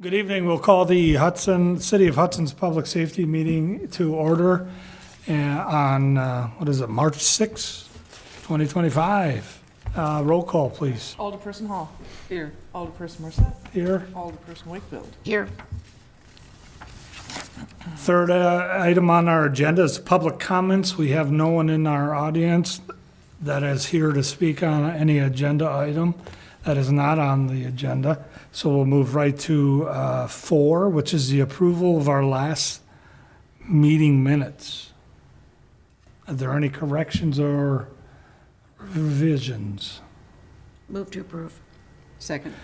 Good evening. We'll call the City of Hudson's Public Safety Meeting to order on, March 6th, 2025. Roll call, please. Alderperson Hall. Here. Alderperson Morissette. Here. Alderperson Wakefield. Here. Third item on our agenda is public comments. We have no one in our audience that is here to speak on any agenda item that is not on the agenda. So we'll move right to 4, which is the approval of our last meeting minutes. Are there any corrections or revisions? Move to approve. Second.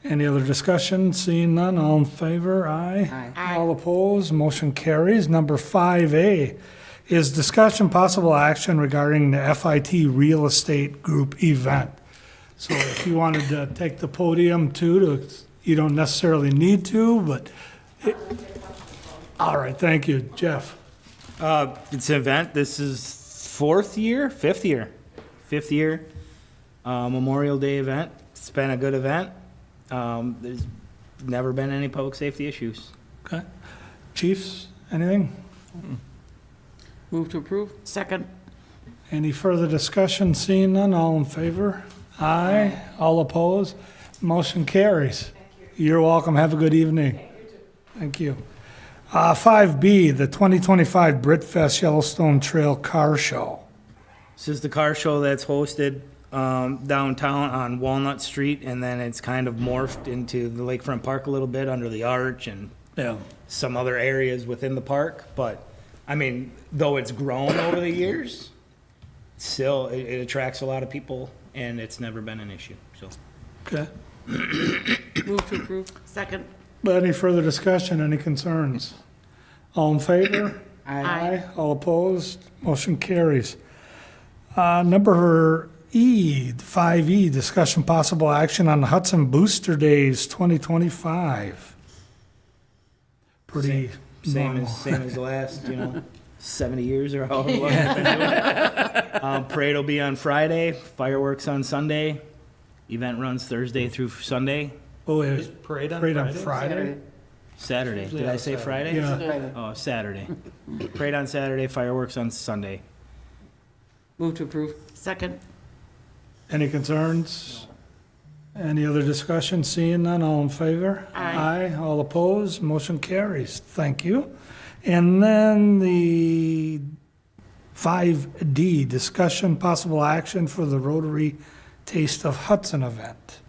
Any other discussion? Seeing none, all in favor? Aye. Aye. All opposed? Motion carries. Number 5A is discussion possible action regarding the FIT Real Estate Group event. So if you wanted to take the podium too, you don't necessarily need to, but, all right, thank you. Jeff? It's an event. This is fifth year Memorial Day event. It's been a good event. There's never been any public safety issues. Okay. Chiefs, anything? Move to approve. Second. Any further discussion? Seeing none, all in favor? Aye. All opposed? Motion carries. You're welcome. Have a good evening. Thank you. 5B, the 2025 Britfest Yellowstone Trail Car Show. This is the car show that's hosted downtown on Walnut Street, and then it's kind of morphed into the Lakefront Park a little bit under the arch and Yeah. some other areas within the park. But, I mean, though it's grown over the years, still, it attracts a lot of people, and it's never been an issue, so. Okay. Move to approve. Second. Any further discussion? Any concerns? All in favor? Aye. All opposed? Motion carries. Number 5E, discussion possible action on Hudson Booster Days 2025. Pretty Same normal. as the last, 70 years or however long it's been doing it. Parade will be on Friday, fireworks on Sunday. Event runs Thursday through Sunday. Oh, yeah. Parade on Parade on Friday? Friday? Saturday. Did I say Friday? Yeah. Oh, Saturday. Parade on Saturday, fireworks on Sunday. Move to approve. Second. Any concerns? Any other discussion? Seeing none, all in favor? Aye. All opposed? Motion carries. Thank you. And then the 5D, discussion possible action for the Rotary Taste of Hudson event.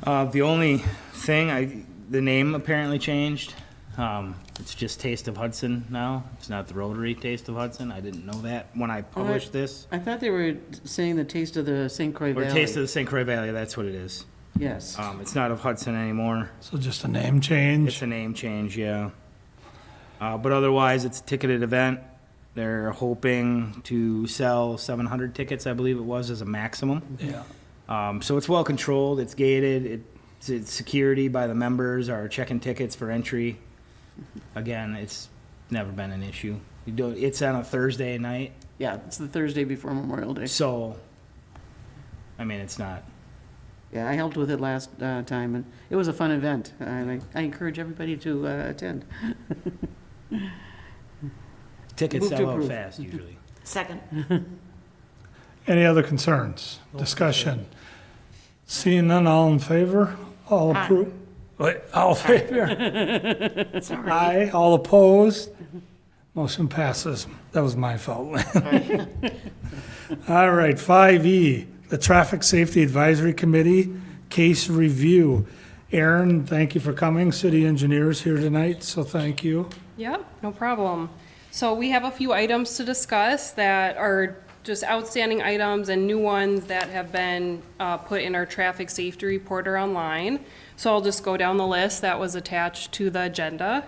The only thing, the name apparently changed. It's just Taste of Hudson now. It's not the Rotary Taste of Hudson. I didn't know that when I published this. I thought they were saying the taste of the St. Croix Or Valley. Taste of the St. Croix Valley, that's what it is. Yes. It's not of Hudson anymore. So just a name change? It's a name change, yeah. But otherwise, it's a ticketed event. They're hoping to sell 700 tickets, I believe it was, as a maximum. Yeah. So it's well controlled, it's gated, it's security by the members are checking tickets for entry. Again, it's never been an issue. It's on a Thursday night, Yeah, it's the Thursday before Memorial Day. so, I mean, it's not. Yeah, I helped with it last time, and it was a fun event, and I encourage everybody to attend. Tickets Move to sell out approve. fast usually. Second. Any other concerns? Discussion? Seeing none, all in favor? All Aye. approve? Wait, all in favor? Sorry. Aye. All opposed? Motion passes. That was my fault. All right, 5E, the Traffic Safety Advisory Committee Case Review. Aaron, thank you for coming. City engineers here tonight, so thank you. Yep, no problem. So we have a few items to discuss that are just outstanding items and new ones that have been put in our traffic safety reporter online. So I'll just go down the list that was attached to the agenda.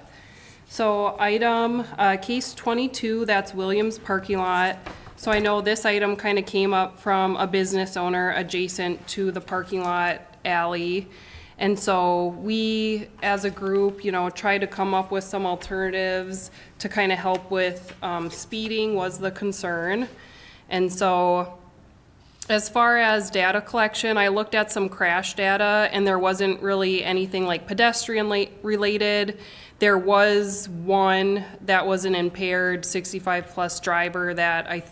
So item, case 22, that's Williams parking lot. So I know this item kind of came up from a business owner adjacent to the parking lot alley. And so we, as a group, try to come up with some alternatives to kind of help with speeding was the concern. And so As far as data collection, I looked at some crash data, and there wasn't really anything like pedestrian related. There was one that was an impaired 65-plus driver that I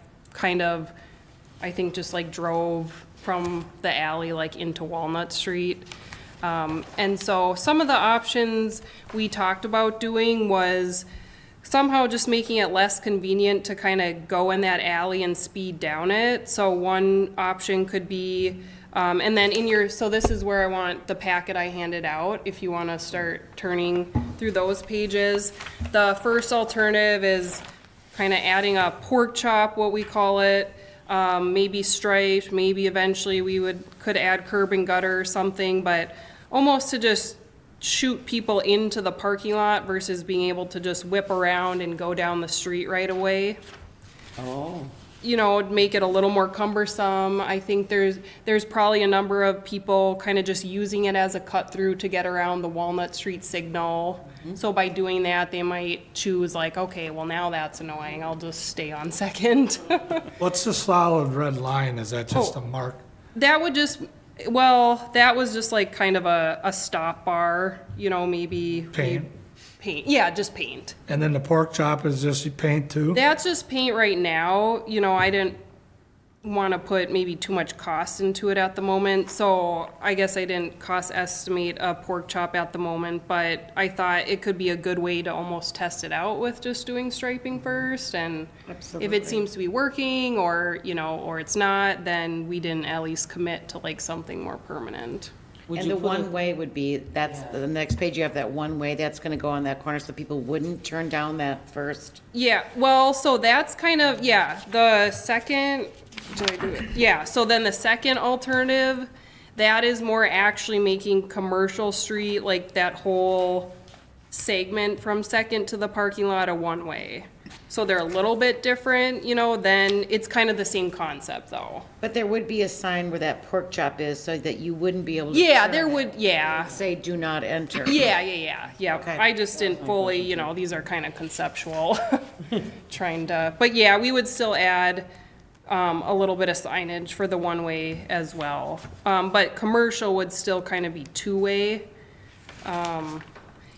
think just like drove from the alley like into Walnut Street. And so some of the options we talked about doing was somehow just making it less convenient to kind of go in that alley and speed down it. So one option could be, and then so this is where I want the packet I handed out, if you want to start turning through those pages. The first alternative is kind of adding a pork chop, what we call it, maybe striped, maybe eventually we could add curb and gutter or something, but almost to just shoot people into the parking lot versus being able to just whip around and go down the street right away. Oh. You know, make it a little more cumbersome. I think there's probably a number of people kind of just using it as a cut through to get around the Walnut Street signal. So by doing that, they might choose like, okay, well now that's annoying, I'll just stay on Second. What's the solid red line? Is that just Oh. a mark? That was just like kind of a stop bar, you know, maybe. Paint? Paint, yeah, just paint. And then the pork chop is just paint too? That's just paint right now. You know, I didn't want to put maybe too much cost into it at the moment, so I guess I didn't cost estimate a pork chop at the moment, but I thought it could be a good way to almost test it out with just doing striping first, and if Absolutely. it seems to be working, or, you know, or it's not, then we didn't at least commit to like something more permanent. And the one way would be, that's, the next page, you have that one way, that's gonna go on that corner, so people wouldn't turn down that first. Yeah, well, so that's kind of, yeah, the second, did I do it? Yeah, so then the second alternative, that is more actually making Commercial Street, like that whole segment from Second to the parking lot a one-way. So they're a little bit different, you know, then it's kind of the same concept though. But there would be a sign where that pork chop is, so that you wouldn't be able to. Yeah, turn there it. would, yeah. Say, do not enter. Yeah. Okay. I just didn't fully, you know, these are kind of conceptual, trying to, but yeah, we would still add a little bit of signage for the one-way as well. But commercial would still kind of be two-way.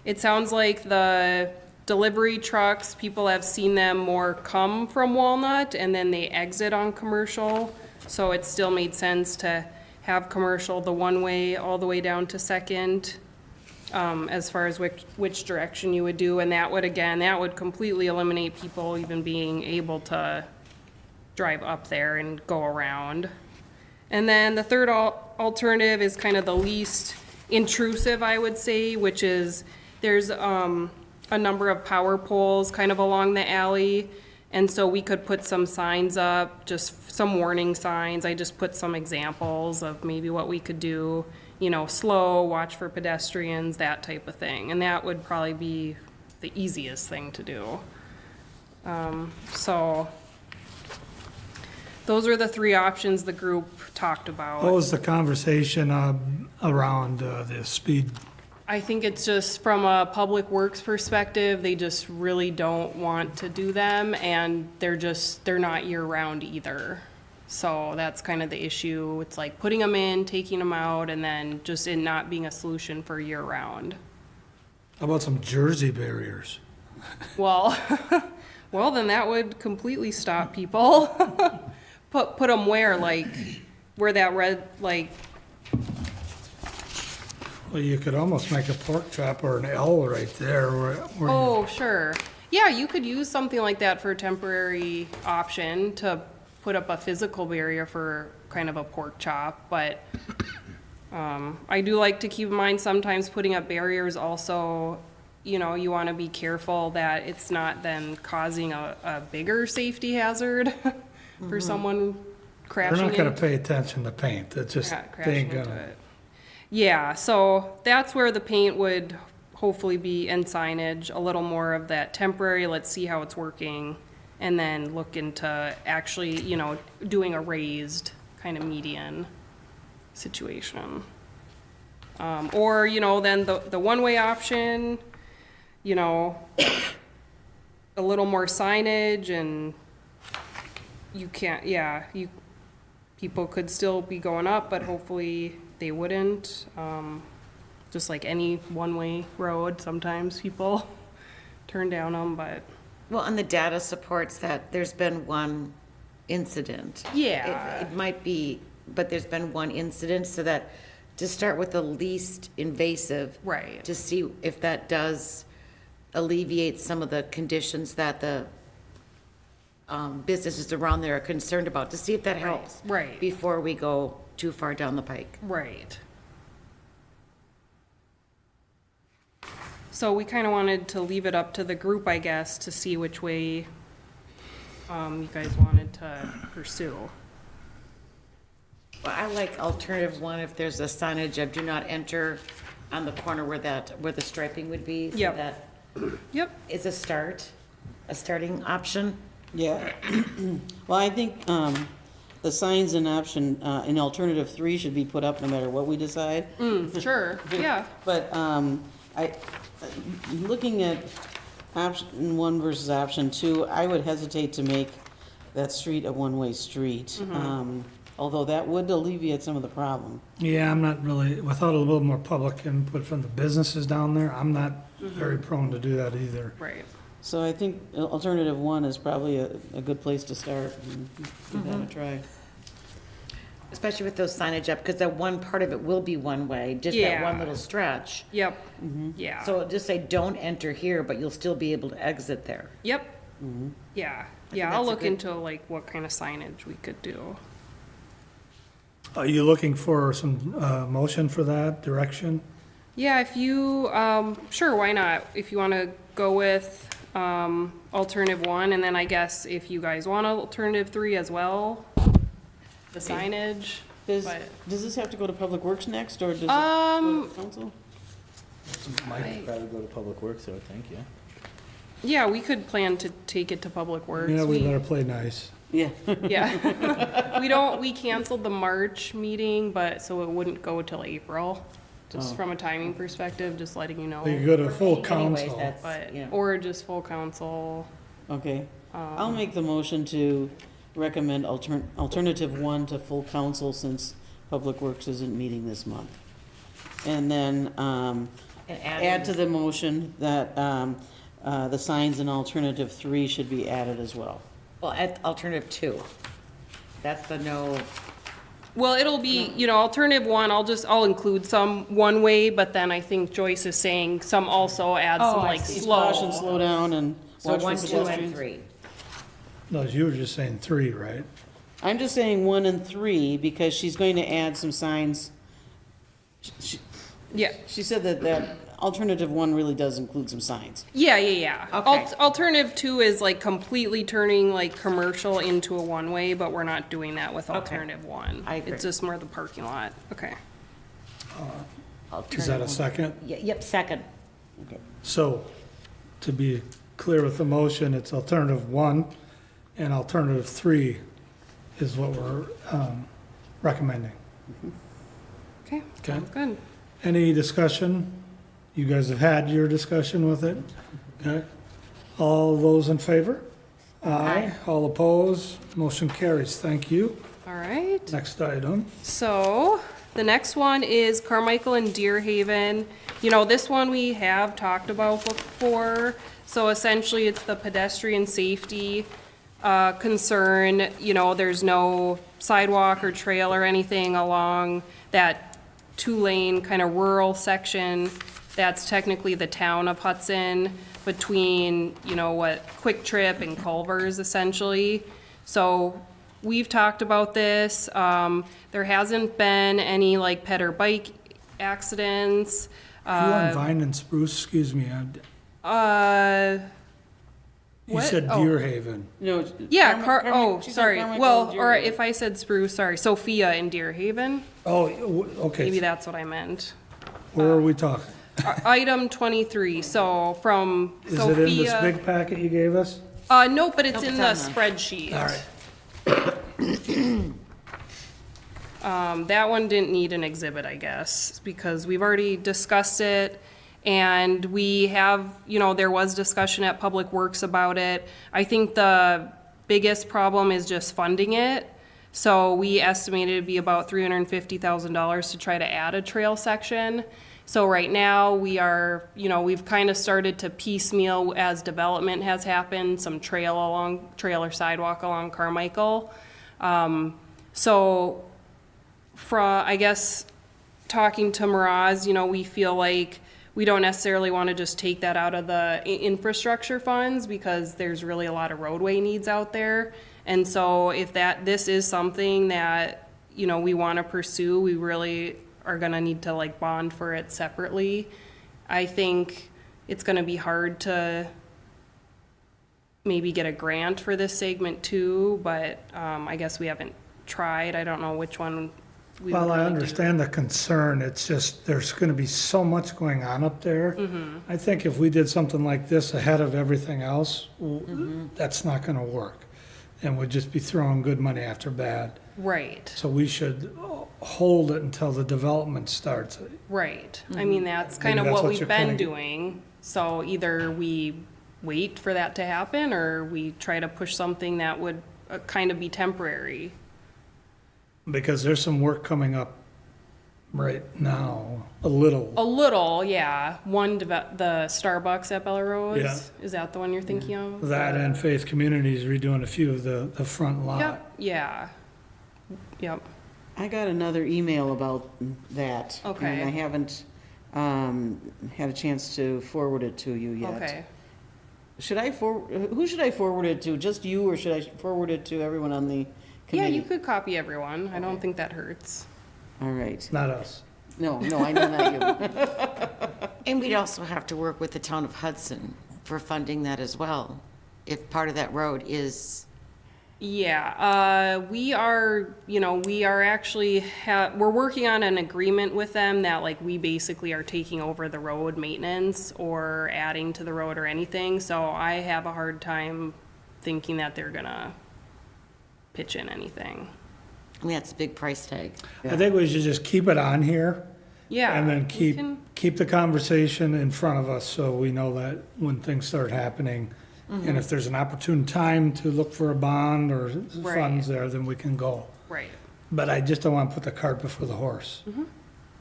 It sounds like the delivery trucks, people have seen them more come from Walnut and then they exit on Commercial. So it still made sense to have Commercial the one-way all the way down to Second, as far as which direction you would do. And that would completely eliminate people even being able to drive up there and go around. And then the third alternative is kind of the least intrusive, I would say, which is there's a number of power poles kind of along the alley. And so we could put some signs up, just some warning signs. I just put some examples of maybe what we could do, you know, slow, watch for pedestrians, that type of thing. And that would probably be the easiest thing to do. So those are the three options the group talked about. What was the conversation around the speed? I think it's just from a public works perspective, they just really don't want to do them, and they're not year-round either. So that's kind of the issue. It's like putting them in, taking them out, and then just it not being a solution for year-round. How about some Jersey barriers? Well, well, then that would completely stop people. Put them where, like, where that red, like, Well, you could almost make a pork chop or an L right there where you, oh, sure. Yeah, you could use something like that for a temporary option to put up a physical barrier for kind of a pork chop, but I do like to keep in mind sometimes putting up barriers also, you know, you want to be careful that it's not then causing a bigger safety hazard for someone crashing they're not gonna into- pay attention to paint. It's just, they crashing ain't into gonna. it. Yeah, so that's where the paint would hopefully be, and signage, a little more of that temporary, let's see how it's working, and then look into actually, you know, doing a raised kind of median situation. Or, you know, then the one-way option, you know, a little more signage, and you can't, yeah, people could still be going up, but hopefully they wouldn't. Just like any one-way road, sometimes people turn down them, but Well, and the data supports that there's been one incident. Yeah. It might be, but there's been one incident, so that, to start with the least invasive. Right. To see if that does alleviate some of the conditions that the businesses around there are concerned about, to see if that helps. Right. Before we go too far down the pike. right. So we kind of wanted to leave it up to the group, I guess, to see which way you guys wanted to pursue. Well, I like alternative one if there's a signage of do not enter on the corner where the striping would be. so Yep. that Yep. is a starting option. Yeah. Well, I think the signs in option, in alternative 3 should be put up no matter what we decide. Sure, yeah. But looking at option 1 versus option 2, I would hesitate to make that street a one-way street. Although that would alleviate some of the problem. Yeah, I'm not really, without a little more public input from the businesses down there, I'm not very prone to do that either. Right. So I think alternative 1 is probably a good place to start and give that a try. Especially with those signage up, because that one part of it will be one way, just that one Yeah. little stretch. Yep. Yeah. So just say, don't enter here, but you'll still be able to exit there. Yep. Yeah. Yeah, that's I'll a look good- into like what kind of signage we could do. Are you looking for some motion for that direction? Yeah, if you, sure, why not? If you want to go with alternative 1, and then I guess if you guys want alternative 3 as well, the signage. Does But- this have to go to Public Works next, or does it go to council? Might probably go to Public Works, I would think, yeah. Yeah, we could plan to take it to Public Works. Yeah, we better play nice. Yeah. Yeah. We canceled the March meeting, but, so it wouldn't go till April. Just from a timing perspective, just letting you know. You go to full Anyways, council. that's, But, you know. or just full council. Okay. I'll make the motion to recommend alternative 1 to full council since Public Works isn't meeting this month. And then And add to the motion that the signs in alternative 3 should be added as well. Well, at alternative 2. That's the no, Well, it'll be, alternative 1, I'll include some one way, but then I think Joyce is saying some also add some I like see. Caution, slow. slow down, and so watch 1, for 2, and pedestrians. 3. No, you were just saying 3, right? I'm just saying 1 and 3 because she's going to add some signs. Yeah, She said that alternative 1 really does include some signs. yeah. Okay. Alternative 2 is like completely turning like commercial into a one-way, but we're not doing that with alternative 1. I agree. It's just more the parking lot. Okay. Is that a second? Yep, second. So, to be clear with the motion, it's alternative 1, and alternative 3 is what we're recommending. Okay, Okay. sounds good. Any discussion? You guys have had your discussion with it? Okay. All those in favor? Aye. All opposed? Motion carries. Thank you. All right. Next item. So, the next one is Carmichael and Deer Haven. This one we have talked about before. So essentially, it's the pedestrian safety concern. There's no sidewalk or trail or anything along that 2-lane kind of rural section. That's technically the town of Hudson between, Quick Trip and Culver's essentially. So we've talked about this. There hasn't been any like pet or bike accidents. You on Vine and Spruce, excuse me, you What? said Oh. Deer Haven. No. Yeah, she said sorry. Carmichael Well, Deer or Haven. if I said Spruce, sorry, Sophia in Deer Haven. Oh, okay. Maybe that's what I meant. Where are we talking? Item 23, so from Is it in this Sophia. big packet you gave us? No, but it's Nope, in it's the on spreadsheet. All right. That one didn't need an exhibit, I guess, because we've already discussed it. And we have, there was discussion at Public Works about it. I think the biggest problem is just funding it. So we estimated it'd be about $350,000 to try to add a trail section. So right now, we are, we've kind of started to piecemeal as development has happened, some trail or sidewalk along Carmichael. So I guess, talking to Miraz, we feel like we don't necessarily want to just take that out of the infrastructure funds because there's really a lot of roadway needs out there. And so if this is something that, we want to pursue, we really are going to need to like bond for it separately. I think it's going to be hard to maybe get a grant for this segment too, but I guess we haven't tried. I don't know which one we would Well, I really do. understand the concern, it's just, there's gonna be so much going on up there. I think if we did something like this ahead of everything else, that's not gonna work. And we'd just be throwing good money after bad. Right, So we should hold it until the development starts. right. I mean, that's kind of Maybe that's what what we've you're been kinda- doing. So either we wait for that to happen or we try to push something that would kind of be temporary. Because there's some work coming up right now, a little. A little, yeah. The Starbucks at Bella Rose. Yeah. Is that the one you're thinking of? That and Faith Communities redoing a few of the front lot. Yep, yeah. Yep, I got another email about that. Okay. And I haven't had a chance to forward it to you yet. okay. Who should I forward it to? Just you, or should I forward it to everyone on the Yeah, committee? you could copy everyone. I don't think that hurts. All right. Not us. No, I know not you. And we'd also have to work with the town of Hudson for funding that as well, if part of that road is, Yeah, we are actually, we're working on an agreement with them that like we basically are taking over the road maintenance or adding to the road or anything. So I have a hard time thinking that they're gonna pitch in anything. I mean, that's a big price tag. I think we should just keep it on here. Yeah. And then we can- keep the conversation in front of us so we know that when things start happening. And if there's an opportune time to look for a bond or Right. funds there, then we can go. Right. But I just don't want to put the cart before the horse.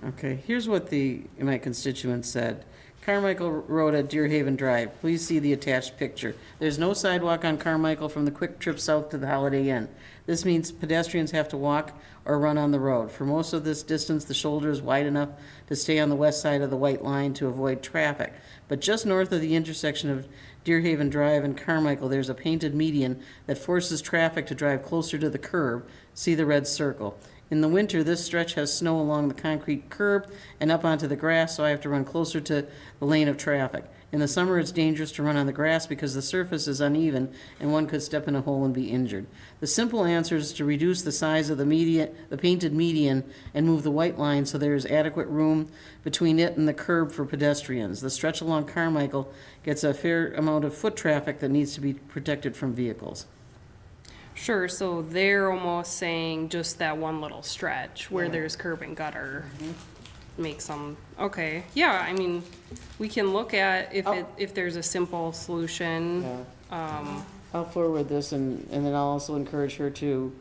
Okay, here's what my constituent said. Carmichael Road at Deer Haven Drive, please see the attached picture. There's no sidewalk on Carmichael from the quick trip south to the Holiday Inn. This means pedestrians have to walk or run on the road. For most of this distance, the shoulder is wide enough to stay on the west side of the white line to avoid traffic. But just north of the intersection of Deer Haven Drive and Carmichael, there's a painted median that forces traffic to drive closer to the curb. See the red circle. In the winter, this stretch has snow along the concrete curb and up onto the grass, so I have to run closer to the lane of traffic. In the summer, it's dangerous to run on the grass because the surface is uneven and one could step in a hole and be injured. The simple answer is to reduce the size of the painted median, and move the white line so there is adequate room between it and the curb for pedestrians. The stretch along Carmichael gets a fair amount of foot traffic that needs to be protected from vehicles. Sure, so they're almost saying just that one little stretch where there's curb and gutter. Make some, okay, yeah, I mean, we can look at if there's a simple solution. I'll forward this, and then I'll also encourage her to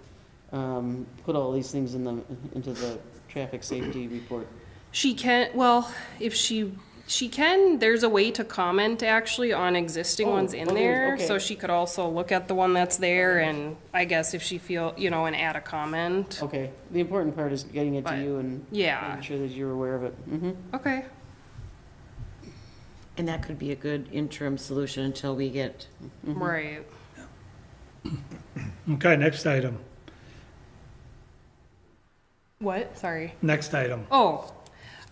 put all these things into the traffic safety report. She can, well, if she can, there's a way to comment actually on existing ones in there. okay. So she could also look at the one that's there and I guess if she and add a comment. Okay, the important part is getting it to But, you and yeah. making sure that you're aware of it. Okay, and that could be a good interim solution until we get, right. Okay, next item. What? Sorry. Next item. Oh,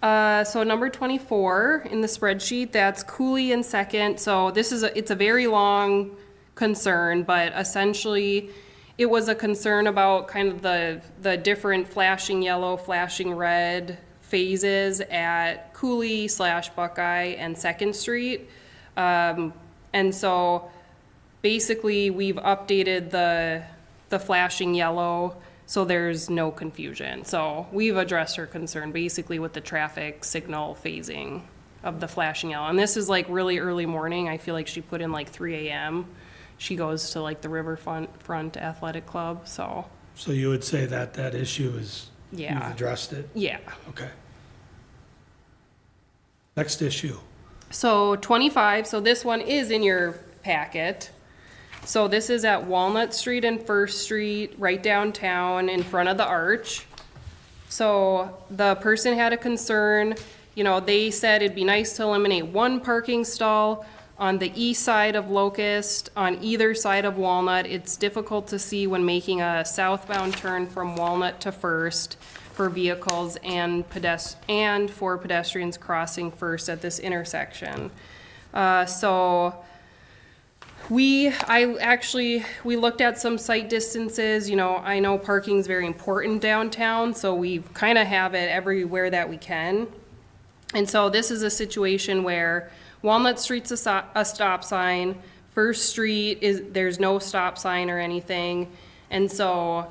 so number 24 in the spreadsheet, that's Cooley in second. So it's a very long concern, but essentially it was a concern about kind of the different flashing yellow, flashing red phases at Cooley / Buckeye and Second Street. And so basically we've updated the flashing yellow so there's no confusion. So we've addressed her concern basically with the traffic signal phasing of the flashing yellow. And this is like really early morning. I feel like she put in like 3 a.m. She goes to like the Riverfront Athletic Club, so So you would say that that issue is, you've Yeah. addressed it? Yeah. Okay. Next issue. So 25, so this one is in your packet. So this is at Walnut Street and First Street, right downtown in front of the arch. So the person had a concern, you know, they said it'd be nice to eliminate one parking stall on the east side of Locust, on either side of Walnut. It's difficult to see when making a southbound turn from Walnut to First for vehicles and for pedestrians crossing First at this intersection. We looked at some site distances, you know, I know parking's very important downtown, so we kind of have it everywhere that we can. And so this is a situation where Walnut Street's a stop sign, First Street there's no stop sign or anything. And so,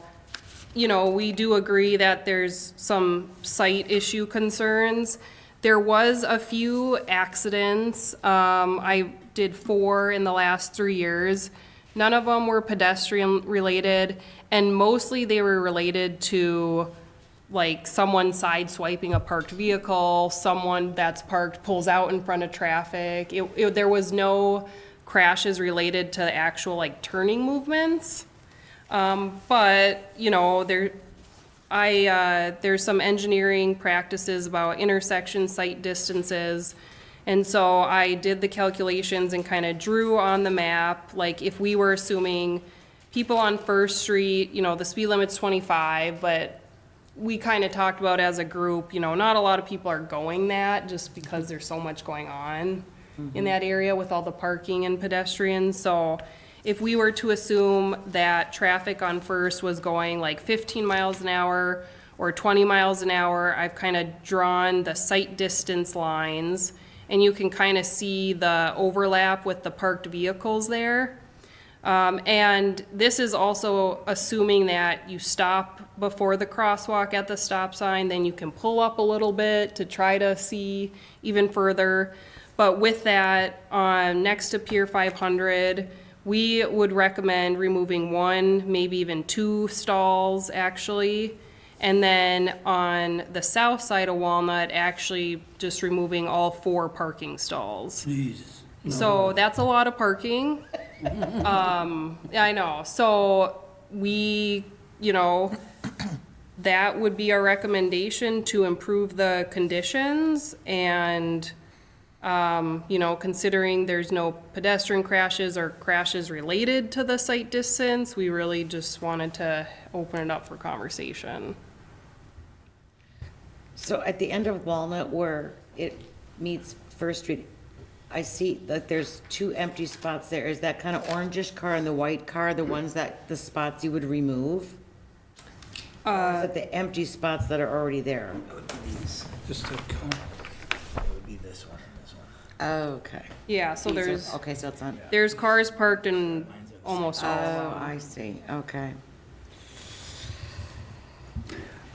you know, we do agree that there's some site issue concerns. There was a few accidents. I did 4 in the last 3 years. None of them were pedestrian related, and mostly they were related to like someone sideswiping a parked vehicle, someone that's parked pulls out in front of traffic. There was no crashes related to actual like turning movements. But, you know, there's some engineering practices about intersection site distances. And so I did the calculations and kind of drew on the map, like if we were assuming people on First Street, you know, the speed limit's 25, but we kind of talked about as a group, you know, not a lot of people are going that just because there's so much going on in that area with all the parking and pedestrians. So if we were to assume that traffic on First was going like 15 miles an hour or 20 miles an hour, I've kind of drawn the sight distance lines, and you can kind of see the overlap with the parked vehicles there. And this is also assuming that you stop before the crosswalk at the stop sign, then you can pull up a little bit to try to see even further. But with that, next to Pier 500, we would recommend removing 1, maybe even 2 stalls actually. And then on the south side of Walnut, actually just removing all 4 parking stalls. Jesus. So that's a lot of parking. I know, so we, you know, that would be our recommendation to improve the conditions and, you know, considering there's no pedestrian crashes or crashes related to the site distance, we really just wanted to open it up for conversation. So at the end of Walnut where it meets First Street, I see that there's 2 empty spots there. Is that kind of orangish car and the white car, the ones that, the spots you would remove? Or is it the empty spots that are already there? Just to, It would be this one and this one. Okay. Yeah, so These are- there's, Okay, so it's on, there's cars parked in almost all of oh, them. I see, okay.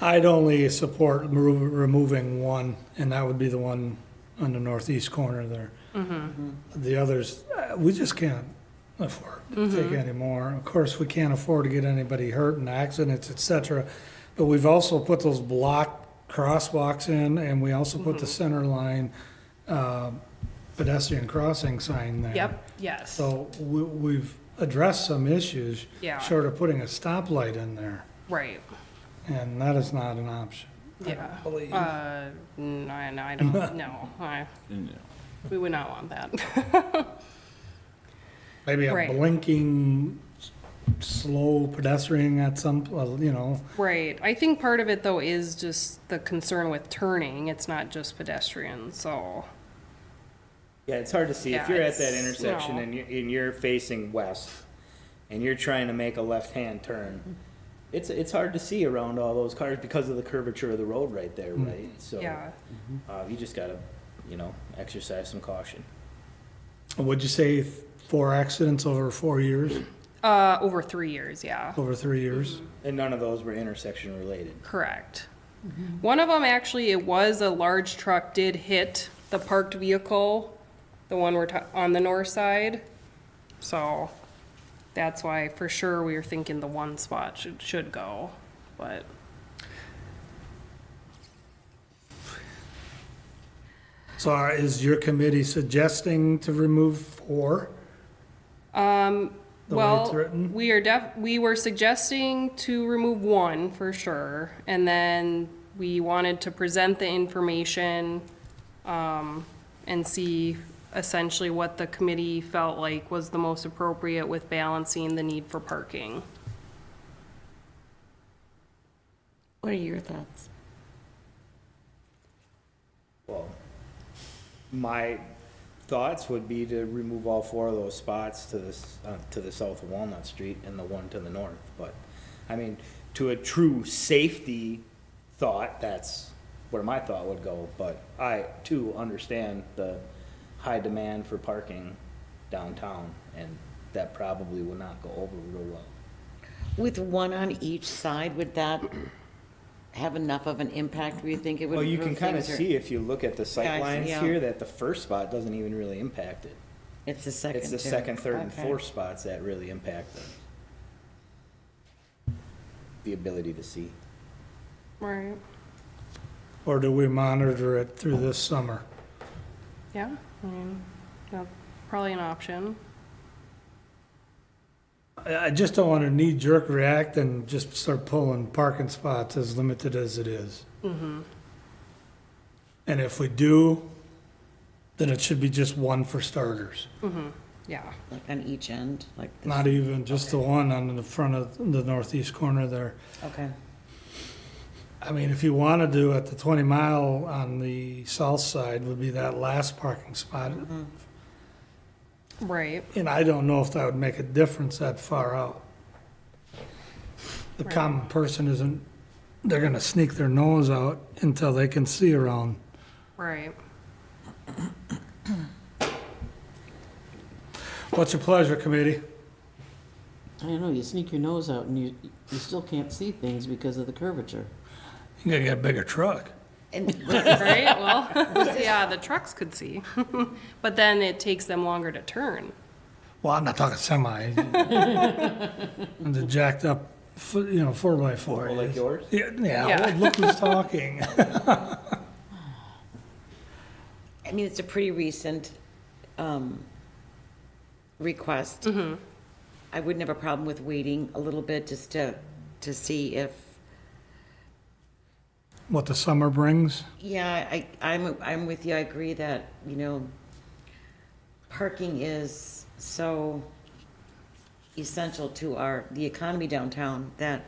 I'd only support removing 1, and that would be the one on the northeast corner there. The others, we just can't afford to take any more. Of course, we can't afford to get anybody hurt in accidents, et cetera. But we've also put those block crosswalks in, and we also put the center line pedestrian crossing sign there. Yep, yes. So we've addressed some issues. Yeah. Short of putting a stoplight in there, Right, and that is not an option. yeah. believe. I don't, no, we would not want that. Maybe a Right. blinking, slow pedestrian at some, you know, Right, I think part of it though is just the concern with turning, it's not just pedestrians, so, Yeah, it's hard to see. If Yeah, you're at that it's, intersection no. and you're facing west and you're trying to make a left-hand turn, it's hard to see around all those cars because of the curvature of the road right there, right? So, yeah. you just gotta, you know, exercise some caution. would you say 4 accidents over 4 years, Over 3 years, yeah, over 3 years? And none of those were intersection related. correct. One of them, actually, it was a large truck did hit the parked vehicle, the one on the north side, so, that's why for sure we were thinking the one spot should go, but. So is your committee suggesting to remove 4? The way it's Well, written? we were suggesting to remove 1 for sure, and then we wanted to present the information, and see essentially what the committee felt like was the most appropriate with balancing the need for parking. What are your thoughts? Well, my thoughts would be to remove all 4 of those spots to the south of Walnut Street and the one to the north. But, I mean, to a true safety thought, that's where my thought would go. But I, too, understand the high demand for parking downtown, and that probably would not go over real well. With one on each side, would that have enough of an impact, do you think it would? Well, you can improve kind of things, or- see if you look at the Yeah, sight I see, lines yeah. here, that the first spot doesn't even really impact it. It's the second, It's the too. second, third, and Okay. fourth spots that really impact the ability to see. Right. Or do we monitor it through this summer? Yeah, I mean, that's probably an option. I just don't want to knee-jerk react and just start pulling parking spots as limited as it is. And if we do, then it should be just 1 for starters. Yeah. Like on each end, like this? Not even just the one on the front of the northeast corner there. Okay. I mean, if you want to do it, the 20 Mile on the south side would be that last parking spot. Right. And I don't know if that would make a difference that far out. The Right. common person isn't, they're gonna sneak their nose out until they can see around. Right. What's your pleasure, committee? I don't know, you sneak your nose out and you still can't see things because of the curvature. You gotta get a bigger truck. And Right, well, yeah, the trucks could see, but then it takes them longer to turn. Well, I'm not talking semi. And the jacked up, 4x4. Oh, like yours? Yeah, Yeah. well, look who's talking. I mean, it's a pretty recent request. I wouldn't have a problem with waiting a little bit just to see if, What the summer brings. yeah, I'm with you. I agree that, parking is so essential to the economy downtown that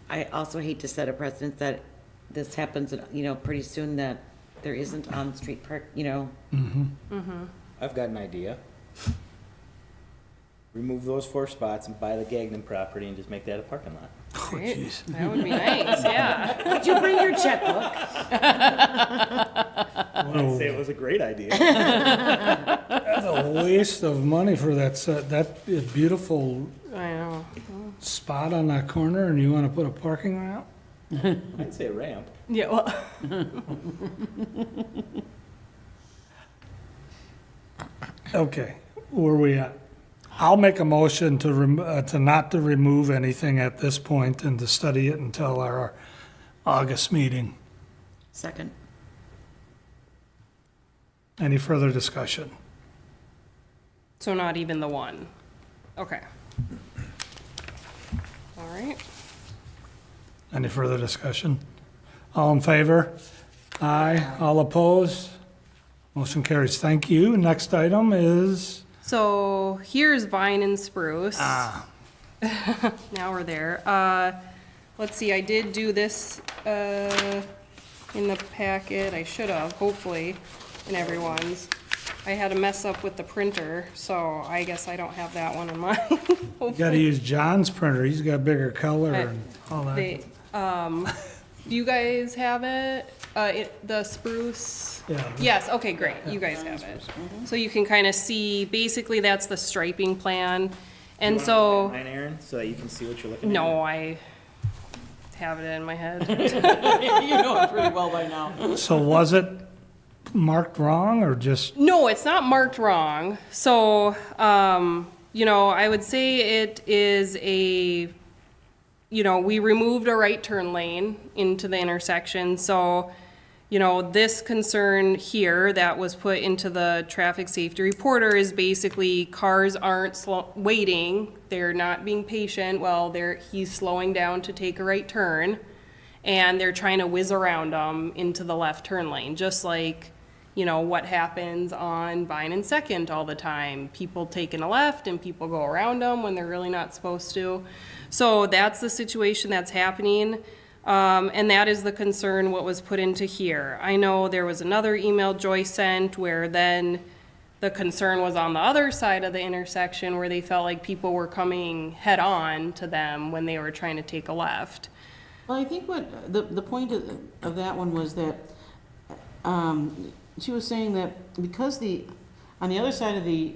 I also hate to set a precedent that this happens, pretty soon, that there isn't on-street park, I've got an idea. Remove those 4 spots and buy the Gagnon property and just make that a parking lot. Oh, Right? jeez. That would be nice, yeah. Did you bring your checkbook? I'd say it was a great idea. That's a waste of money for that beautiful I know. spot on that corner, and you want to put a parking ramp? I'd say a ramp. Yeah, well. Okay, where we at? I'll make a motion to not to remove anything at this point and to study it until our August meeting. Second. Any further discussion? So not even the 1. Okay. All right. Any further discussion? All in favor? Aye. All opposed? Motion carries. Thank you. Next item is, So here's Vine and Spruce. Now we're there. Let's see, I did do this in the packet. I should have, hopefully, in everyone's. I had a mess up with the printer, so I guess I don't have that one in mine. you gotta use John's printer. He's got bigger color I- and all that. They, do you guys have it? The Spruce? Yeah. Yes, okay, great, you guys have it. So you can kind of see, basically, that's the striping plan. And You wanna so, look at mine, Aaron, so that you can see what you're looking at? no, I have it in my head. You know it pretty well by now. So was it marked wrong or just, No, it's not marked wrong. So, You know, I would say it is we removed a right turn lane into the intersection, so, this concern here that was put into the traffic safety reporter is basically cars aren't waiting, they're not being patient while he's slowing down to take a right turn, and they're trying to whiz around them into the left turn lane, just like, what happens on Vine and Second all the time. People taking a left and people go around them when they're really not supposed to. So that's the situation that's happening. And that is the concern what was put into here. I know there was another email Joyce sent where then the concern was on the other side of the intersection where they felt like people were coming head on to them when they were trying to take a left. Well, I think what, the point of that one was that, she was saying that because on the other side of the,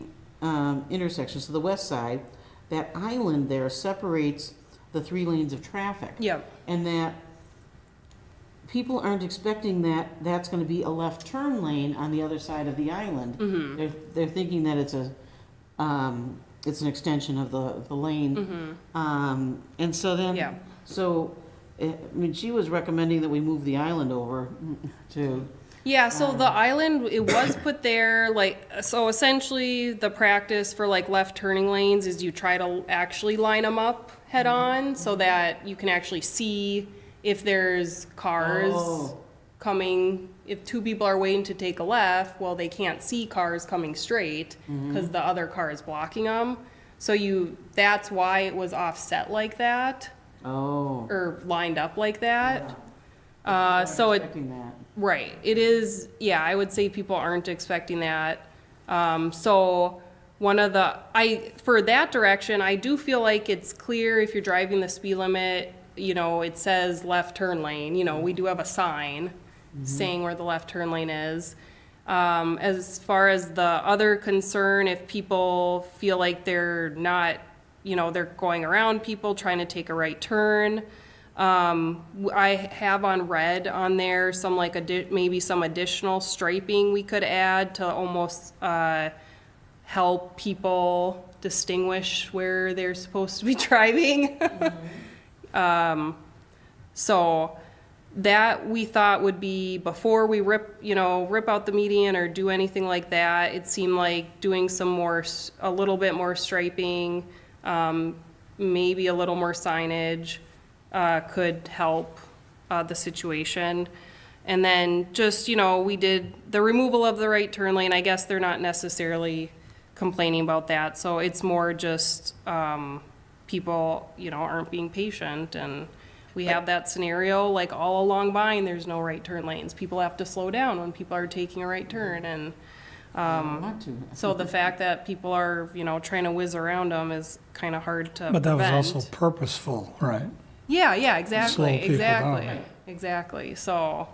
intersection, so the west side, that island there separates the 3 lanes of traffic. Yep. And that people aren't expecting that that's gonna be a left turn lane on the other side of the island. Mm-hmm. They're thinking that it's an extension of the lane. And so then. Yeah. So, I mean, she was recommending that we move the island over to, Yeah, so the island, it was put there, so essentially the practice for left turning lanes is you try to actually line them up head on so that you can actually see if there's cars Oh. coming, if 2 people are waiting to take a left, well, they can't see cars coming straight because the other car is blocking them. So that's why it was offset like that, or lined up like that. So expecting that. Right, it is, yeah, I would say people aren't expecting that. So for that direction, I do feel like it's clear if you're driving the speed limit, it says left turn lane, we do have a sign saying where the left turn lane is. As far as the other concern, if people feel like they're not, they're going around people trying to take a right turn, I have on red on there some maybe some additional striping we could add to almost help people distinguish where they're supposed to be driving. So that we thought would be before we rip out the median or do anything like that. It seemed like doing a little bit more striping, maybe a little more signage, could help the situation. And then just, we did the removal of the right turn lane. I guess they're not necessarily complaining about that. So it's more just people, aren't being patient. And we have that scenario all along Vine, there's no right turn lanes. People have to slow down when people are taking a right turn. And Not to. so the fact that people are, trying to whiz around them is kind of hard to But that was prevent. also purposeful, right? Yeah, exactly, people exactly, down. exactly. So,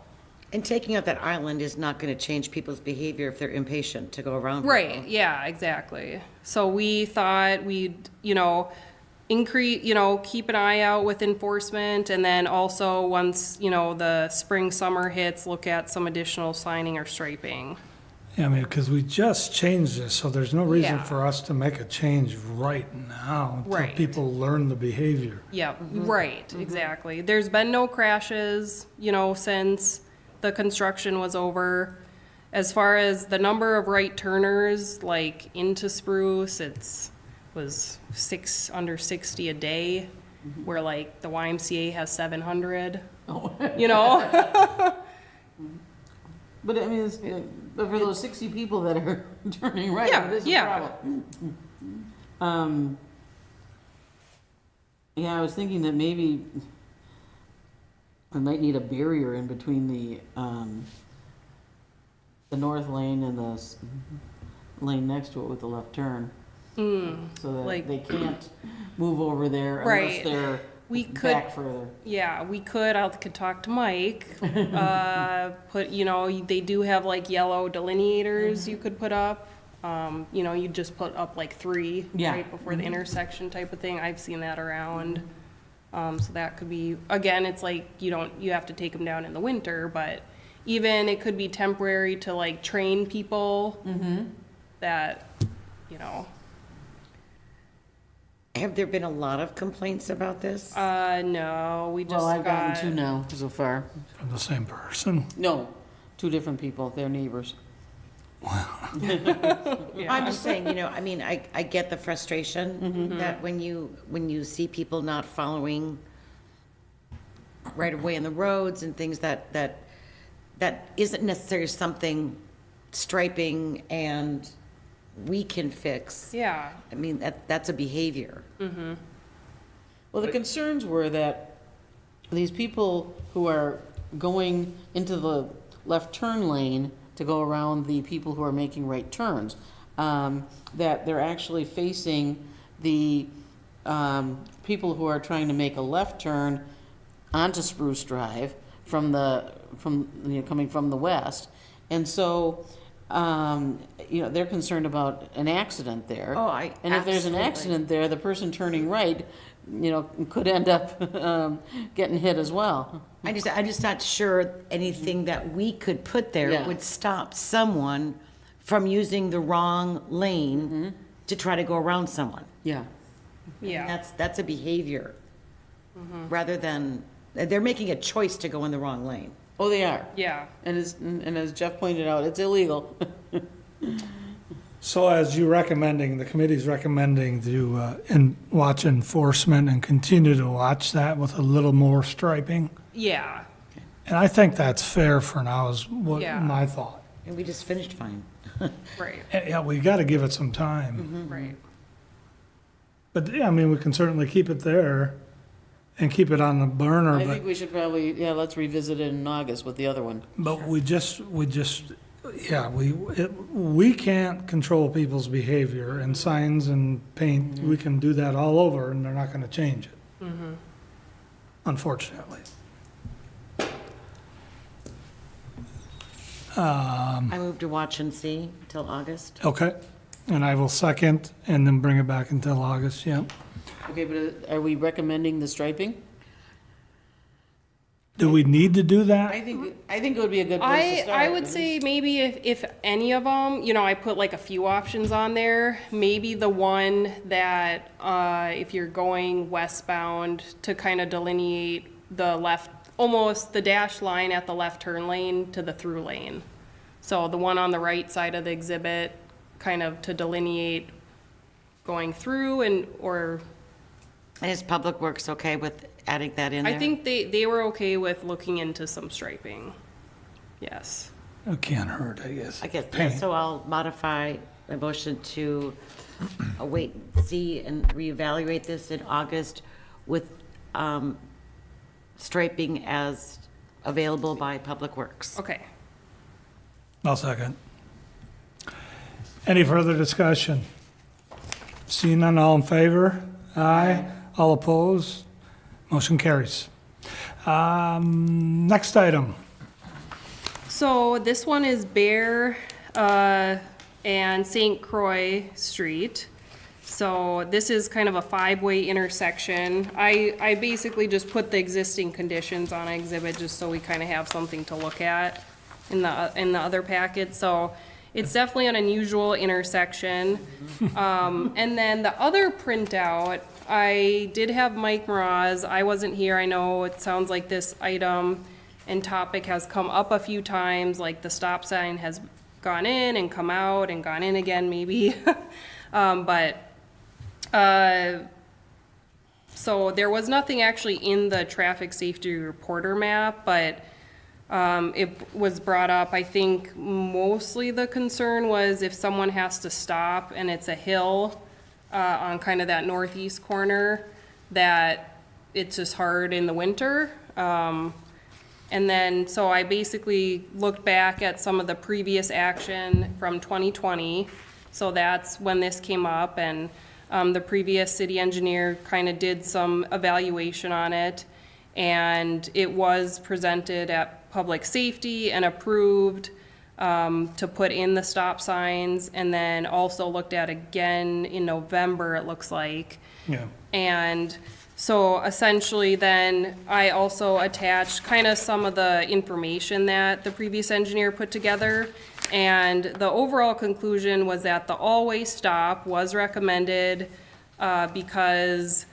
And taking out that island is not going to change people's behavior if they're impatient to go around. right, people. yeah, exactly. So we thought we'd, increase, keep an eye out with enforcement, and then also once, the spring, summer hits, look at some additional signing or striping. Yeah, I mean, because we just changed this, so there's no reason Yeah. for us to make a change right now until Right. people learn the behavior. Yep, right, exactly. There's been no crashes, since the construction was over. As far as the number of right turners, into Spruce, was under 60 a day, where the YMCA has 700, But I mean, but for those 60 people that are turning right, Yeah, it is a yeah. problem. Yeah, I was thinking that maybe we might need a barrier in between the north lane and the lane next to it with the left turn. So that they can't move over there unless Right. they're We could, back further. yeah, we could, I could talk to Mike, they do have yellow delineators you could put up. You just put up 3 Yeah. right before the intersection type of thing. I've seen that around. So that could be, again, it's you have to take them down in the winter, but even it could be temporary to train people that, Have there been a lot of complaints about this? No, we just Well, I've gotten got, two now so far. From the same person. No, two different people, they're neighbors. I'm just saying, I mean, I get the frustration that when you see people not following right of way in the roads and things that isn't necessarily something striping and we can fix. yeah, I mean, that's a behavior. Well, the concerns were that these people who are going into the left turn lane to go around the people who are making right turns, that they're actually facing the people who are trying to make a left turn onto Spruce Drive coming from the west. And so, they're concerned about an accident there. Oh, And if there's an absolutely. accident there, the person turning right, could end up getting hit as well. I'm just not sure anything that we could put there Yeah. would stop someone from using the wrong lane to try to go around someone. Yeah. yeah. That's a behavior, rather than, they're making a choice to go in the wrong lane. Oh, they are. Yeah. And as Jeff pointed out, it's illegal. So as you're recommending, the committee's recommending to watch enforcement and continue to watch that with a little more striping. Yeah. And I think that's fair for now is what Yeah. my thought. And we just finished fine. Right. Yeah, we got to give it some time. Right. But yeah, I mean, we can certainly keep it there and keep it on the burner, I but, think we should probably, let's revisit it in August with the other one. but we can't control people's behavior and signs and paint. We can do that all over and they're not going to change it. Unfortunately. I moved to watch and see till August. Okay, and I will second and then bring it back until August, yeah. Okay, but are we recommending the striping? Do we need to do that? I think it would be a good place to start. I would say maybe if any of them, I put like a few options on there. Maybe the one that, if you're going westbound to kind of delineate the left, almost the dash line at the left turn lane to the through lane. So the one on the right side of the exhibit, kind of to delineate going through or, And is Public Works okay with adding that in there? I think they were okay with looking into some striping. Yes. It can't hurt, I guess. I guess, Paint. so I'll modify my motion to wait, see, and reevaluate this in August with striping as available by Public Works. Okay. I'll second. Any further discussion? Seeing none, all in favor? Aye. All opposed? Motion carries. Next item. So this one is Bear and St. Croix Street. So this is kind of a 5-way intersection. I basically just put the existing conditions on an exhibit just so we kind of have something to look at in the other packet. So it's definitely an unusual intersection. And then the other printout, I did have Mike Mraz. I wasn't here. I know it sounds like this item and topic has come up a few times, like the stop sign has gone in and come out and gone in again maybe. So there was nothing actually in the traffic safety reporter map, but it was brought up. I think mostly the concern was if someone has to stop and it's a hill on kind of that northeast corner, that it's just hard in the winter. And then, so I basically looked back at some of the previous action from 2020. So that's when this came up, and the previous city engineer kind of did some evaluation on it. And it was presented at public safety and approved to put in the stop signs, and then also looked at again in November, it looks like. Yeah. And so essentially then I also attached kind of some of the information that the previous engineer put together. And the overall conclusion was that the all-way stop was recommended because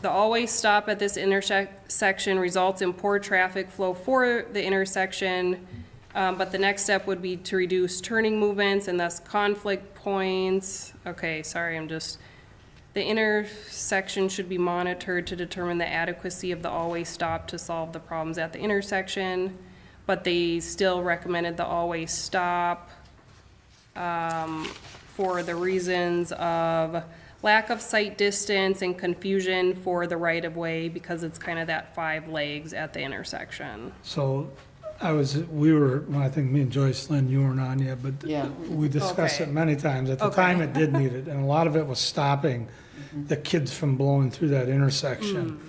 the always stop at this intersection results in poor traffic flow for the intersection, but the next step would be to reduce turning movements and thus conflict points. Okay, sorry, the intersection should be monitored to determine the adequacy of the always stop to solve the problems at the intersection, but they still recommended the always stop for the reasons of lack of sight distance and confusion for the right-of-way, because it's kind of that 5 legs at the intersection. So I think me and Joyce Lynn, you weren't on yet, but Yeah. we discussed it Okay. many times. At the Okay. time, it did need it, and a lot of it was stopping the kids from blowing through that intersection.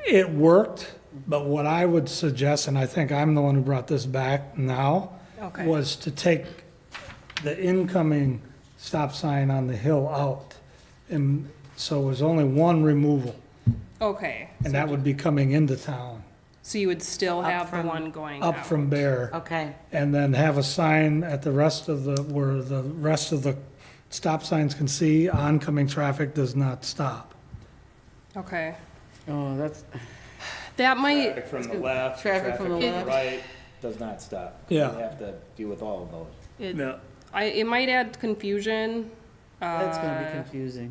It worked, but what I would suggest, and I think I'm the one who brought this back now, Okay. was to take the incoming stop sign on the hill out. And so it was only one removal, Okay, and that would be coming into town, so you would still Up have the from- one going up out. from Bear. Okay, And then have a sign at the rest of where the rest of the stop signs can see oncoming traffic does not stop. Okay, Oh, that's, that might, Traffic from the left, Traffic traffic from from the the left. right does not stop. Yeah. You have to deal with all of those. it might add confusion. that's gonna be confusing.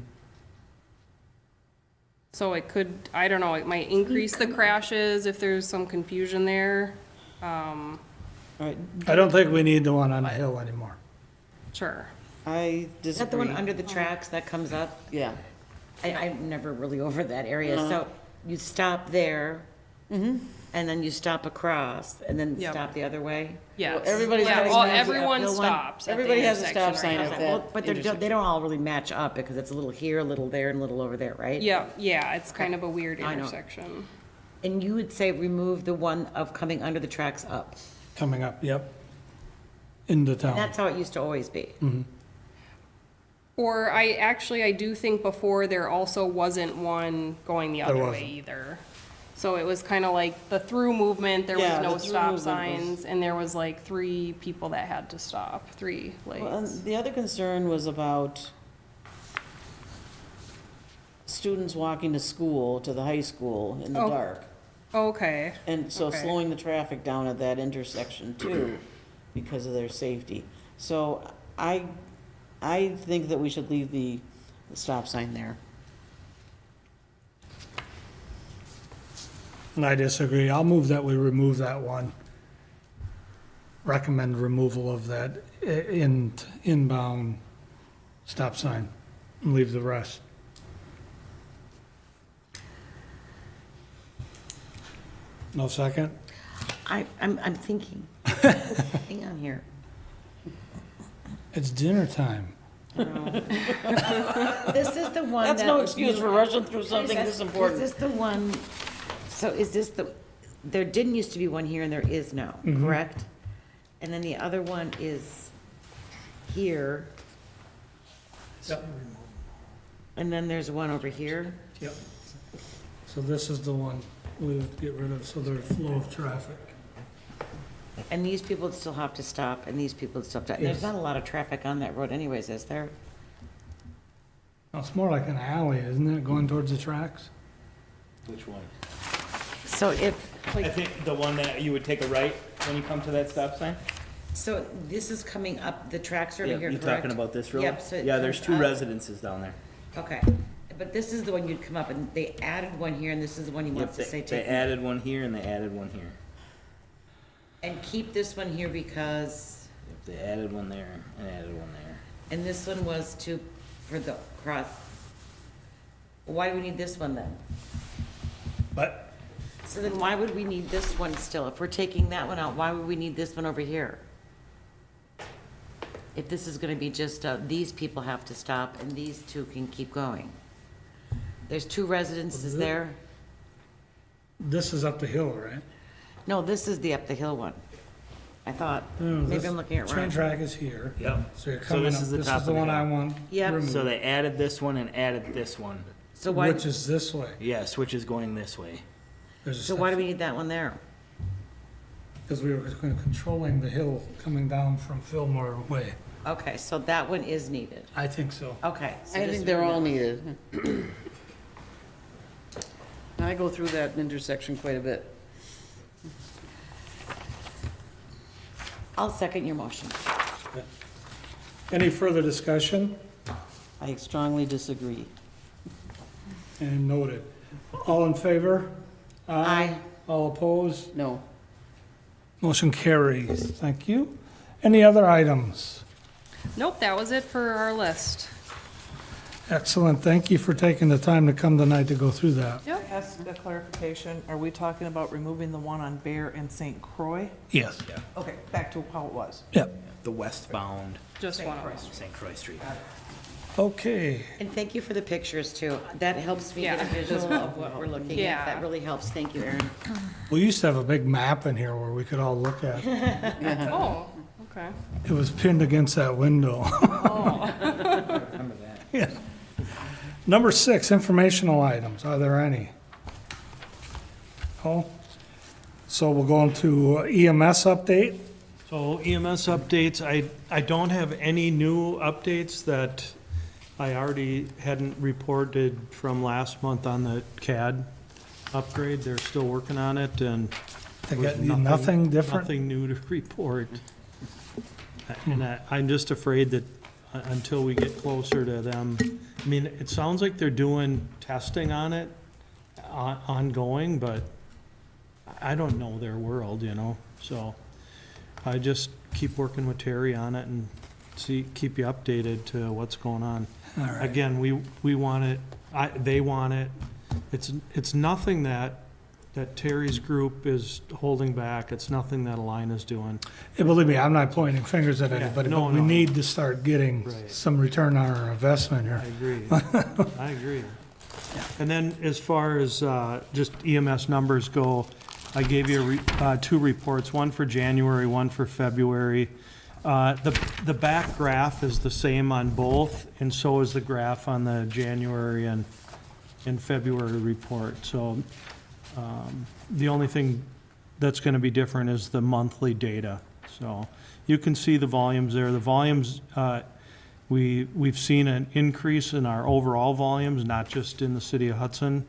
So it could, I don't know, it might increase the crashes if there's some confusion there. All right, I don't think we need the one on the hill anymore. Sure. I is that the one disagree. under the tracks that comes up? Yeah. I'm never really over that area, Uh-huh. so you stop there, and then you stop across, and then Yep. stop the other way? Yes. everybody's Yeah, got a well, sign. everyone Uphill one. stops at the Everybody has a stop intersection sign right at now. that Well, but they intersection. don't all really match up, because it's a little here, a little there, and a little over there, right? Yeah, it's kind of a weird I know. intersection. And you would say remove the one of coming under the tracks up? Coming up, yep, into And town. that's how it used to always be. Or I do think before there also wasn't one going the other way wasn't. either. So it was kind of like the through movement, there Yeah, was no the through stop movement was- signs, and there was like 3 people that had to stop, 3 Well, lanes. and the other concern was about students walking to school, to the high school in the Oh. dark. Okay, And so Okay. slowing the traffic down at that intersection too, because of their safety. So I think that we should leave the stop sign there. And I disagree. I'll move that we remove that one. Recommend removal of that inbound stop sign and leave the rest. No second? I'm thinking. Hang on here. It's dinner time. This is the one That's that no was excuse new- for rushing through something Is this this- important. Is this the one, so is this there didn't used to be one here and there is now, Mm-hmm. correct? And then the other one is here, Yep. and then there's one over here. Yep. So this is the one we would get rid of, so there's flow of traffic. And these people would still have to stop, and these people would still have to, there's Yes. not a lot of traffic on that road anyways, is there? No, it's more like an alley, isn't it, going towards the tracks? Which one? So if, I think the one that you would take a right when you come to that stop sign? so this is coming up, the tracks are Yeah, over here, you're correct? talking about this road? Yep, so it Yeah, there's comes 2 up. residences down there. Okay, but this is the one you'd come up, and they added one here, and this is the one he Yep, wants to say they take. added one here and they added one here. And keep this one here because, Yep, they added one there and added one there. and this one was for the cross. Why do we need this one then? But So then why would we need this one still? If we're taking that one out, why would we need this one over here? If this is gonna be just, these people have to stop and these 2 can keep going. There's 2 residences there? this is up the hill, right? No, this is the up the hill one. I thought, maybe I'm looking at it Train wrong. track is here. Yep. So you're So coming this up, is the this top is of the the one hill. I want Yep. removed. So they added this one and added this one. So why, Which is this way. Yes, which is going this way. There's a so why do we need that one there? Because we were controlling the hill coming down from Fillmore Way. Okay, so that one is needed. I think so. Okay. so I just think they're read all that. needed. I go through that intersection quite a bit. I'll second your motion. Any further discussion? I strongly disagree. And noted. All in favor? Aye. All opposed? No. Motion carries. Thank you. Any other items? Nope, that was it for our list. Excellent. Thank you for taking the time to come tonight to go through that. Yep. Ask a clarification, are we talking about removing the one on Bear and St. Croix? Yes. Okay, back to how it was. Yep. The westbound Just one of us. St. Croix Street. Okay. And thank you for the pictures too. That helps me get a Yeah. visual of what we're looking at. Yeah. That really helps. Thank you, Erin. We used to have a big map in here where we could all look at. Oh, okay. It was pinned against that window. Remember that. Yeah. Number 6, informational items. Are there any? Oh, so we'll go into EMS update. So EMS updates, I don't have any new updates that I already hadn't reported from last month on the CAD upgrade. They're still working on it and They there's got nothing different? Nothing new to report. And I'm just afraid that until we get closer to them, I mean, it sounds like they're doing testing on it ongoing, but I don't know their world, you know, so I just keep working with Terry on it and keep you updated to what's going on. All right. Again, we want it, they want it. It's nothing that Terry's group is holding back. It's nothing that Align is doing. Yeah, believe me, I'm not pointing fingers at anybody, no, but we no. need to start getting Right. some return on our investment I here. agree. I agree. And then as far as just EMS numbers go, I gave you 2 reports, one for January, one for February. The back graph is the same on both, and so is the graph on the January and February report. So the only thing that's going to be different is the monthly data. So you can see the volumes there. The volumes, we've seen an increase in our overall volumes, not just in the city of Hudson,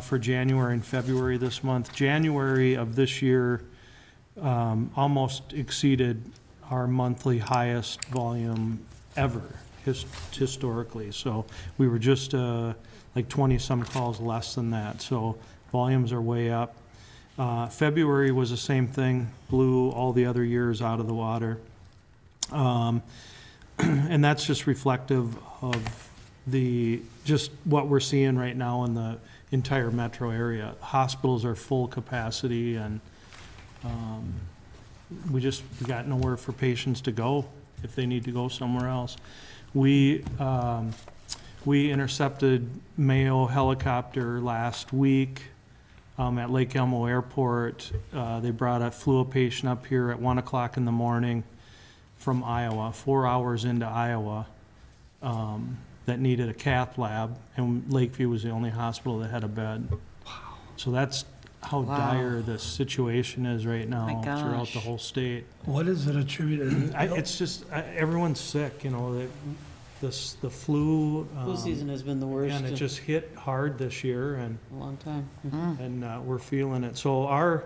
for January and February this month. January of this year almost exceeded our monthly highest volume ever historically. So we were just like 20-some calls less than that. So volumes are way up. February was the same thing, blew all the other years out of the water. And that's just reflective of just what we're seeing right now in the entire metro area. Hospitals are full capacity and we got nowhere for patients to go if they need to go somewhere else. We intercepted Mayo helicopter last week at Lake Elmo Airport. They flew a patient up here at 1 o'clock in the morning from Iowa, 4 hours into Iowa, that needed a cath lab, and Lakeview was the only hospital that had a bed. So that's how Wow. dire the situation is right now My throughout the gosh. whole state. What is it attributed? It's just, everyone's sick, you know, the flu. Flu season has been the worst And it in just hit hard this year, and a long time. we're feeling it. So our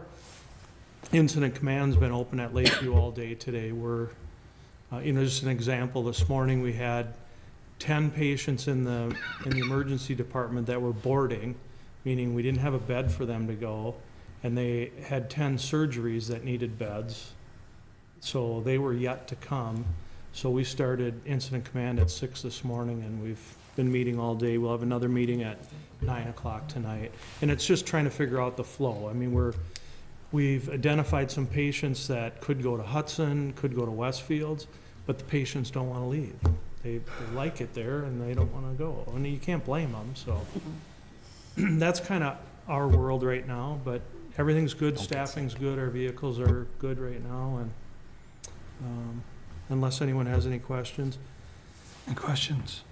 incident command's been open at Lakeview all day today. We're, just an example, this morning we had 10 patients in the emergency department that were boarding, meaning we didn't have a bed for them to go, and they had 10 surgeries that needed beds. So they were yet to come. So we started incident command at 6 this morning, and we've been meeting all day. We'll have another meeting at 9 o'clock tonight. And it's just trying to figure out the flow. I mean, we've identified some patients that could go to Hudson, could go to Westfields, but the patients don't want to leave. They like it there and they don't want to go. And you can't blame them, so. That's kind of our world right now, but everything's good, staffing's good, our vehicles are good right now, and unless anyone has any questions. Any questions?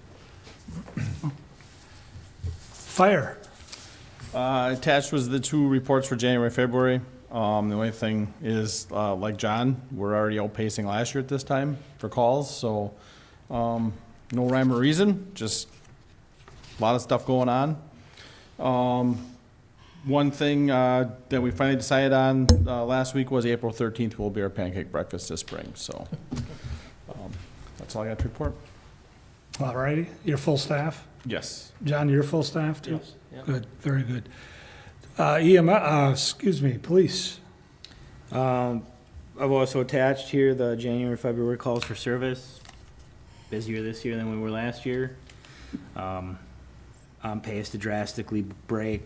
Fire. Attached was the 2 reports for January, February. The only thing is, like John, we're already outpacing last year at this time for calls, so, no rhyme or reason, just a lot of stuff going on. One thing, that we finally decided on, last week was April 13th will be our pancake breakfast this spring, so, that's all I got to report. All righty, your full staff? Yes. John, you're full staff too? Good, very good. Police. I've also attached here the January, February calls for service. Busier this year than we were last year. On pace to drastically break,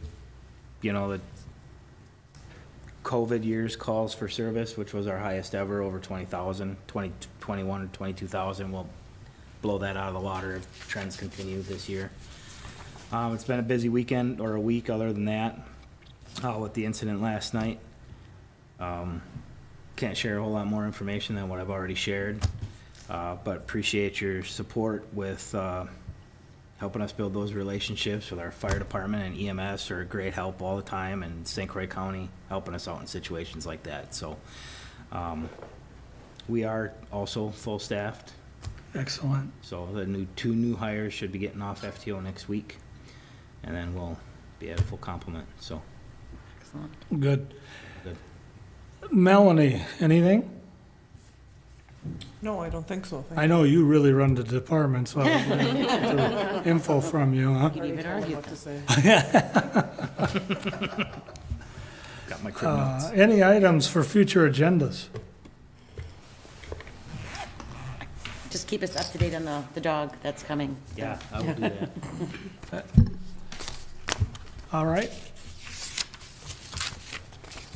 the COVID year's calls for service, which was our highest ever, over 20,000, 21 or 22,000. We'll blow that out of the water if trends continue this year. It's been a busy weekend, or a week other than that, with the incident last night. Can't share a whole lot more information than what I've already shared, but appreciate your support with helping us build those relationships with our fire department and EMS are a great help all the time, and St. Croix County helping us out in situations like that. So we are also full staffed. Excellent. So the two new hires should be getting off FTO next week, and then we'll be at a full complement, so. Good. Good. Melanie, anything? No, I don't think so. Thank I know you really run the department, so I'll get info from you, huh? You'd even you. I don't know argue. what to say. Got my crib notes. Any items for future agendas? Just keep us up to date on the dog that's coming. Yeah, I will do that. All right.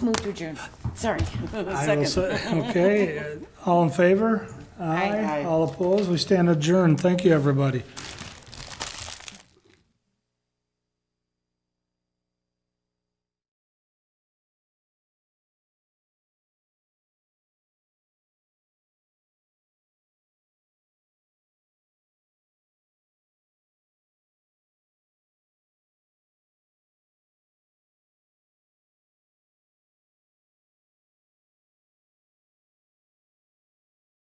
Move to adjourn. Sorry. I will say- Okay, all in favor? Aye. All opposed? We stand adjourned. Thank you, everybody.